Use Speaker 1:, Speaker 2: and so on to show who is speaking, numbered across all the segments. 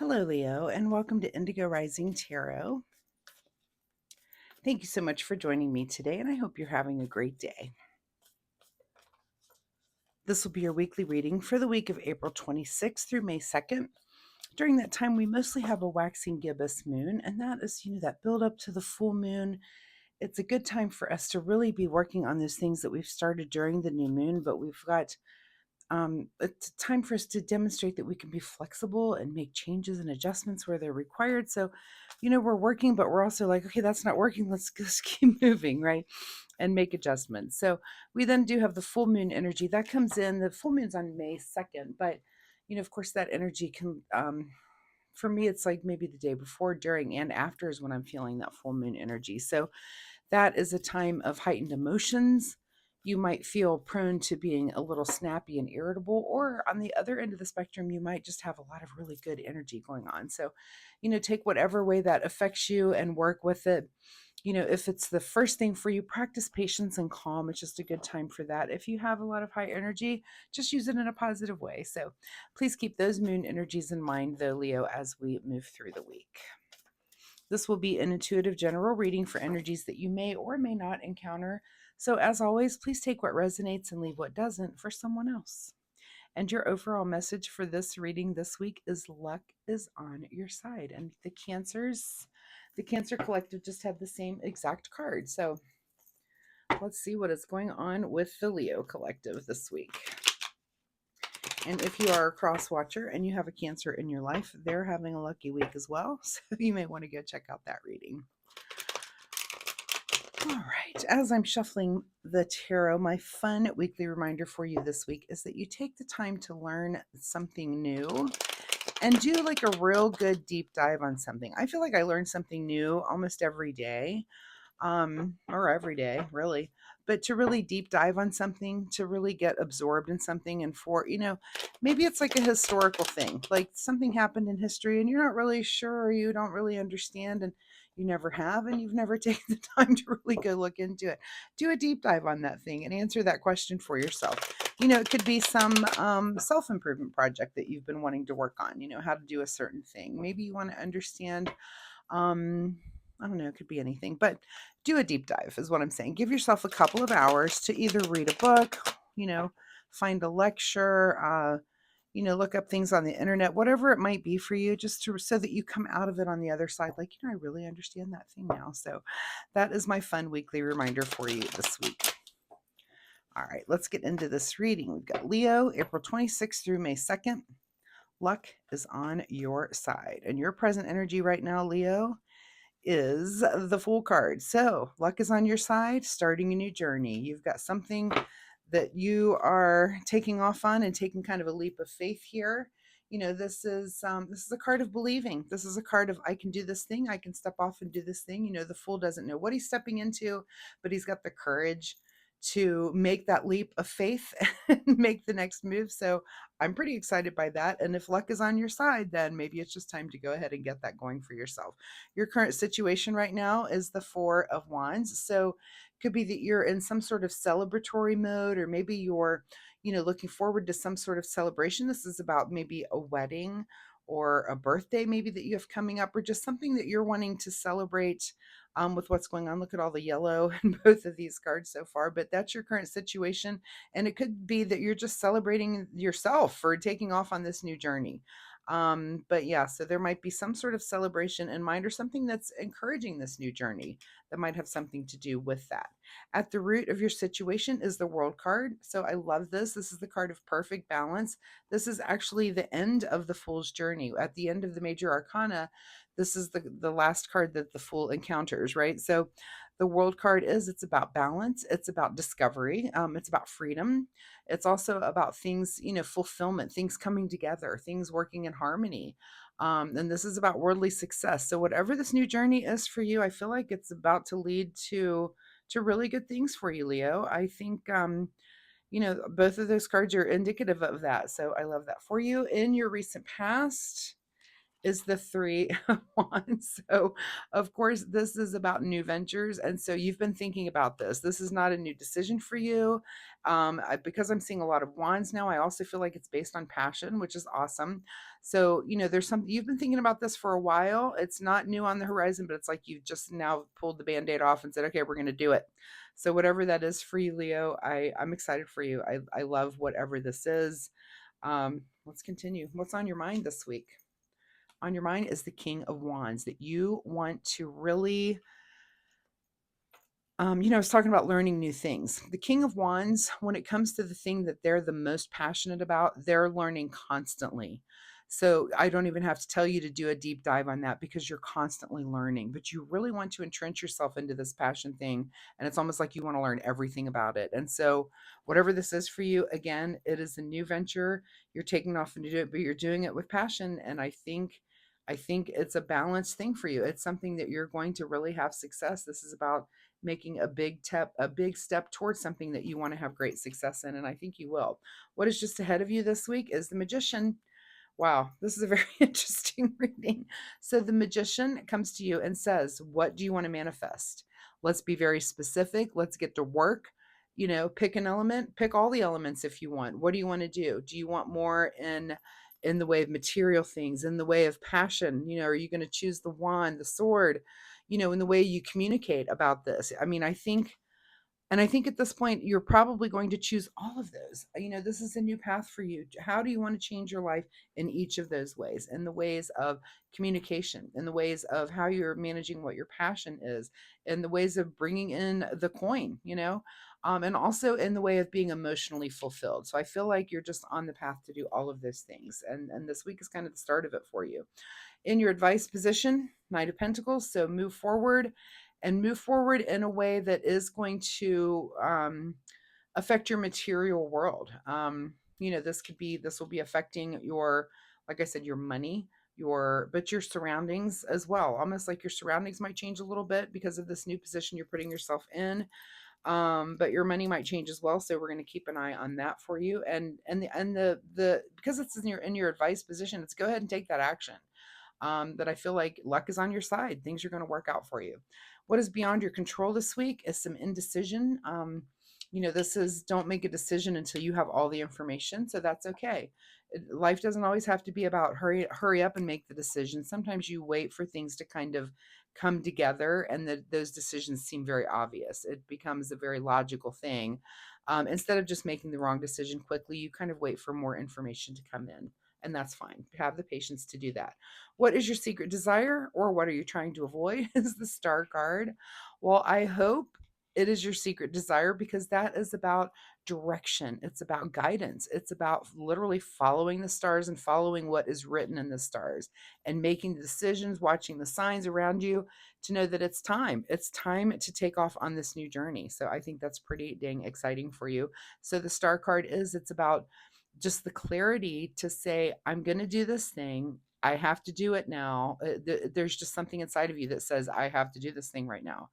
Speaker 1: Hello, Leo, and welcome to Indigo Rising Tarot. Thank you so much for joining me today, and I hope you're having a great day. This will be your weekly reading for the week of April 26th through May 2nd. During that time, we mostly have a waxing gibbous moon, and that is, that build up to the full moon. It's a good time for us to really be working on those things that we've started during the new moon, but we've got it's time for us to demonstrate that we can be flexible and make changes and adjustments where they're required. So, we're working, but we're also like, okay, that's not working. Let's just keep moving, right? And make adjustments. So we then do have the full moon energy that comes in. The full moon's on May 2nd, but of course, that energy can, for me, it's like maybe the day before, during, and after is when I'm feeling that full moon energy. So that is a time of heightened emotions. You might feel prone to being a little snappy and irritable, or on the other end of the spectrum, you might just have a lot of really good energy going on. So, take whatever way that affects you and work with it. If it's the first thing for you, practice patience and calm. It's just a good time for that. If you have a lot of high energy, just use it in a positive way. So please keep those moon energies in mind, though, Leo, as we move through the week. This will be an intuitive general reading for energies that you may or may not encounter. So, as always, please take what resonates and leave what doesn't for someone else. And your overall message for this reading this week is luck is on your side. And the Cancer Collective just had the same exact card. So, let's see what is going on with the Leo Collective this week. And if you are a cross watcher and you have a Cancer in your life, they're having a lucky week as well. So you may want to go check out that reading. All right, as I'm shuffling the tarot, my fun weekly reminder for you this week is that you take the time to learn something new and do like a real good deep dive on something. I feel like I learn something new almost every day, or every day, really. But to really deep dive on something, to really get absorbed in something, and for, maybe it's like a historical thing, like something happened in history and you're not really sure, or you don't really understand, and you never have, and you've never taken the time to really go look into it. Do a deep dive on that thing and answer that question for yourself. It could be some self improvement project that you've been wanting to work on, how to do a certain thing. Maybe you want to understand I don't know, it could be anything, but do a deep dive is what I'm saying. Give yourself a couple of hours to either read a book, find a lecture, look up things on the internet, whatever it might be for you, just to so that you come out of it on the other side like, I really understand that thing now. So that is my fun weekly reminder for you this week. All right, let's get into this reading. We've got Leo, April 26th through May 2nd. Luck is on your side. And your present energy right now, Leo, is the Fool card. So luck is on your side, starting a new journey. You've got something that you are taking off on and taking kind of a leap of faith here. This is a card of believing. This is a card of, I can do this thing. I can step off and do this thing. The Fool doesn't know what he's stepping into, but he's got the courage to make that leap of faith and make the next move. So I'm pretty excited by that. And if luck is on your side, then maybe it's just time to go ahead and get that going for yourself. Your current situation right now is the Four of Wands. So it could be that you're in some sort of celebratory mode, or maybe you're, looking forward to some sort of celebration. This is about maybe a wedding or a birthday maybe that you have coming up, or just something that you're wanting to celebrate with what's going on. Look at all the yellow in both of these cards so far, but that's your current situation. And it could be that you're just celebrating yourself for taking off on this new journey. But yeah, so there might be some sort of celebration in mind, or something that's encouraging this new journey that might have something to do with that. At the root of your situation is the World card. So I love this. This is the card of perfect balance. This is actually the end of the Fool's journey. At the end of the major arcana, this is the last card that the Fool encounters, right? So the World card it's about balance, it's about discovery, it's about freedom, it's also about things, fulfillment, things coming together, things working in harmony. And this is about worldly success. So whatever this new journey is for you, I feel like it's about to lead to really good things for you, Leo. I think both of those cards are indicative of that. So I love that for you. In your recent past, is the Three of Wands. So, of course, this is about new ventures. And so you've been thinking about this. This is not a new decision for you. Because I'm seeing a lot of wands now, I also feel like it's based on passion, which is awesome. So, there's something you've been thinking about this for a while. It's not new on the horizon, but it's like you've just now pulled the band aid off and said, okay, we're going to do it. So, whatever that is for you, Leo, I'm excited for you. I love whatever this is. Let's continue. What's on your mind this week? On your mind is the King of Wands, that you want to really, I was talking about learning new things. The King of Wands, when it comes to the thing that they're the most passionate about, they're learning constantly. So I don't even have to tell you to do a deep dive on that because you're constantly learning, but you really want to entrench yourself into this passion thing. And it's almost like you want to learn everything about it. And so, whatever this is for you, again, it is a new venture. You're taking off and do it, but you're doing it with passion. And I think it's a balanced thing for you. It's something that you're going to really have success. This is about making a big step towards something that you want to have great success in, and I think you will. What is just ahead of you this week is the Magician. Wow, this is a very interesting reading. So the Magician comes to you and says, what do you want to manifest? Let's be very specific. Let's get to work. Pick an element, pick all the elements if you want. What do you want to do? Do you want more in the way of material things, in the way of passion? Are you going to choose the wand, the sword, in the way you communicate about this? I think at this point, you're probably going to choose all of those. This is a new path for you. How do you want to change your life in each of those ways? In the ways of communication, in the ways of how you're managing what your passion is, in the ways of bringing in the coin, and also in the way of being emotionally fulfilled. So I feel like you're just on the path to do all of those things. And this week is kind of the start of it for you. In your advice position, Knight of Pentacles. So move forward and move forward in a way that is going to affect your material world. This will be affecting your, like I said, your money, but your surroundings as well. Almost like your surroundings might change a little bit because of this new position you're putting yourself in. But your money might change as well. So we're going to keep an eye on that for you. And the because it's in your advice position, it's go ahead and take that action. That I feel like luck is on your side. Things are going to work out for you. What is beyond your control this week is some indecision. This is don't make a decision until you have all the information. So that's okay. Life doesn't always have to be about hurry up and make the decision. Sometimes you wait for things to kind of come together and those decisions seem very obvious. It becomes a very logical thing. Instead of just making the wrong decision quickly, you kind of wait for more information to come in. And that's fine. Have the patience to do that. What is your secret desire, or what are you trying to avoid? Is the Star card. Well, I hope it is your secret desire because that is about direction. It's about guidance. It's about literally following the stars and following what is written in the stars and making decisions, watching the signs around you to know that it's time. It's time to take off on this new journey. So I think that's pretty dang exciting for you. So the Star card it's about just the clarity to say, I'm going to do this thing. I have to do it now. There's just something inside of you that says, I have to do this thing right now.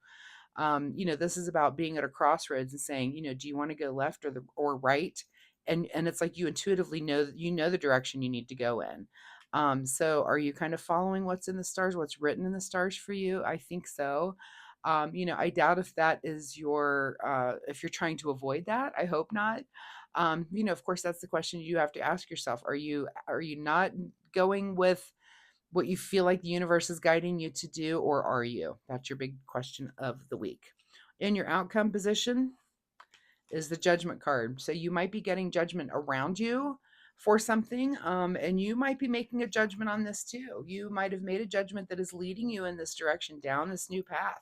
Speaker 1: This is about being at a crossroads and saying, do you want to go left or right? And it's like you intuitively know that the direction you need to go in. So are you kind of following what's in the stars, what's written in the stars for you? I think so. I doubt if that is if you're trying to avoid that. I hope not. Of course, that's the question you have to ask yourself. Are you not going with what you feel like the universe is guiding you to do, or are you? That's your big question of the week. In your outcome position is the Judgment card. So you might be getting judgment around you for something, and you might be making a judgment on this too. You might have made a judgment that is leading you in this direction, down this new path.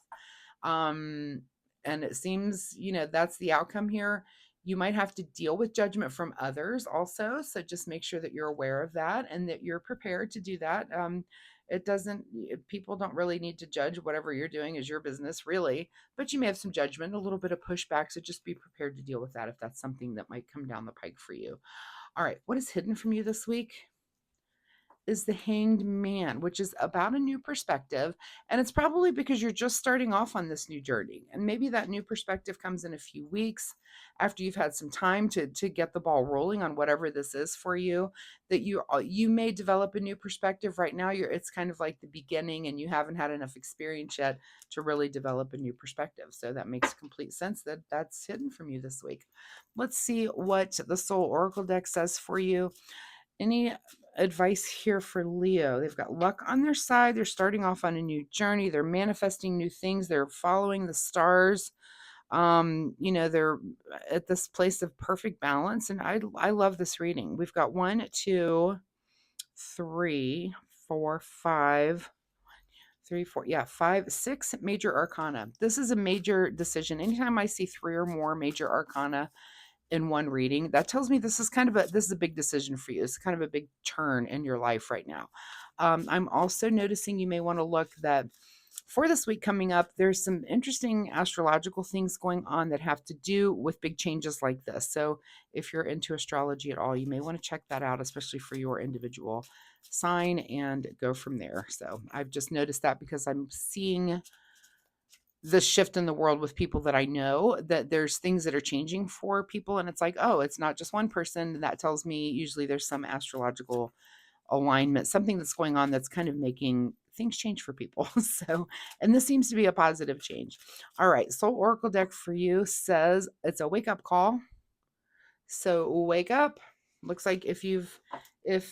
Speaker 1: Um, and it seems, that's the outcome here. You might have to deal with judgment from others also. So just make sure that you're aware of that and that you're prepared to do that. People don't really need to judge. Whatever you're doing is your business, really, but you may have some judgment, a little bit of pushback. So just be prepared to deal with that if that's something that might come down the pike for you. All right. What is hidden from you this week is the Hanged Man, which is about a new perspective. And it's probably because you're just starting off on this new journey. And maybe that new perspective comes in a few weeks after you've had some time to get the ball rolling on whatever this is for you, that you may develop a new perspective. Right now it's kind of like the beginning and you haven't had enough experience yet to really develop a new perspective. So that makes complete sense that that's hidden from you this week. Let's see what the Soul Oracle deck says for you. Any advice here for Leo? They've got luck on their side. They're starting off on a new journey. They're manifesting new things. They're following the stars. They're at this place of perfect balance. And I love this reading. We've got 1, 2, 3, 4, 5. 3, 4, yeah, 5, 6 major arcana. This is a major decision. Anytime I see 3 or more major arcana in one reading, that tells me this is a big decision for you. It's kind of a big turn in your life right now. I'm also noticing you may want to look that for this week coming up, there's some interesting astrological things going on that have to do with big changes like this. So if you're into astrology at all, you may want to check that out, especially for your individual sign, and go from there. So I've just noticed that because I'm seeing the shift in the world with people that I know, that there's things that are changing for people. And it's like, oh, it's not just one person. That tells me usually there's some astrological alignment, something that's going on that's kind of making things change for people. So, and this seems to be a positive change. All right. Soul Oracle deck for you says it's a wake up call. So wake up. Looks like if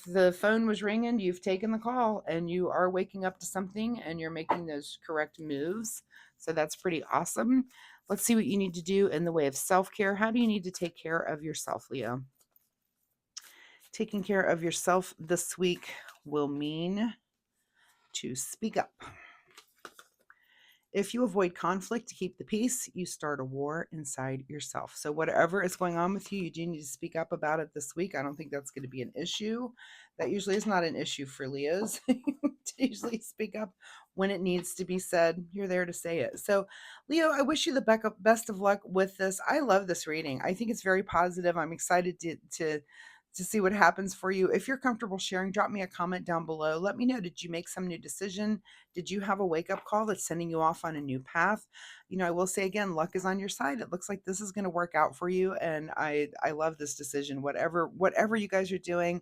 Speaker 1: the phone was ringing, you've taken the call and you are waking up to something and you're making those correct moves. So that's pretty awesome. Let's see what you need to do in the way of self-care. How do you need to take care of yourself, Leo? Taking care of yourself this week will mean to speak up. If you avoid conflict to keep the peace, you start a war inside yourself. So whatever is going on with you, you do need to speak up about it this week. I don't think that's going to be an issue. That usually is not an issue for Leos to usually speak up when it needs to be said. You're there to say it. So Leo, I wish you the best of luck with this. I love this reading. I think it's very positive. I'm excited to see what happens for you. If you're comfortable sharing, drop me a comment down below. Let me know, did you make some new decision? Did you have a wake-up call that's sending you off on a new path? I will say again, luck is on your side. It looks like this is going to work out for you. And I love this decision. Whatever you guys are doing,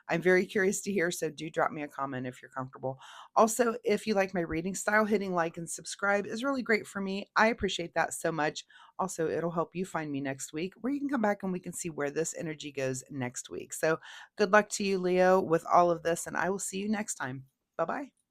Speaker 1: I'm very curious to hear. So do drop me a comment if you're comfortable. Also, if you like my reading style, hitting like and subscribe is really great for me. I appreciate that so much. Also, it'll help you find me next week, where you can come back and we can see where this energy goes next week. So good luck to you, Leo, with all of this, and I will see you next time. Bye-bye.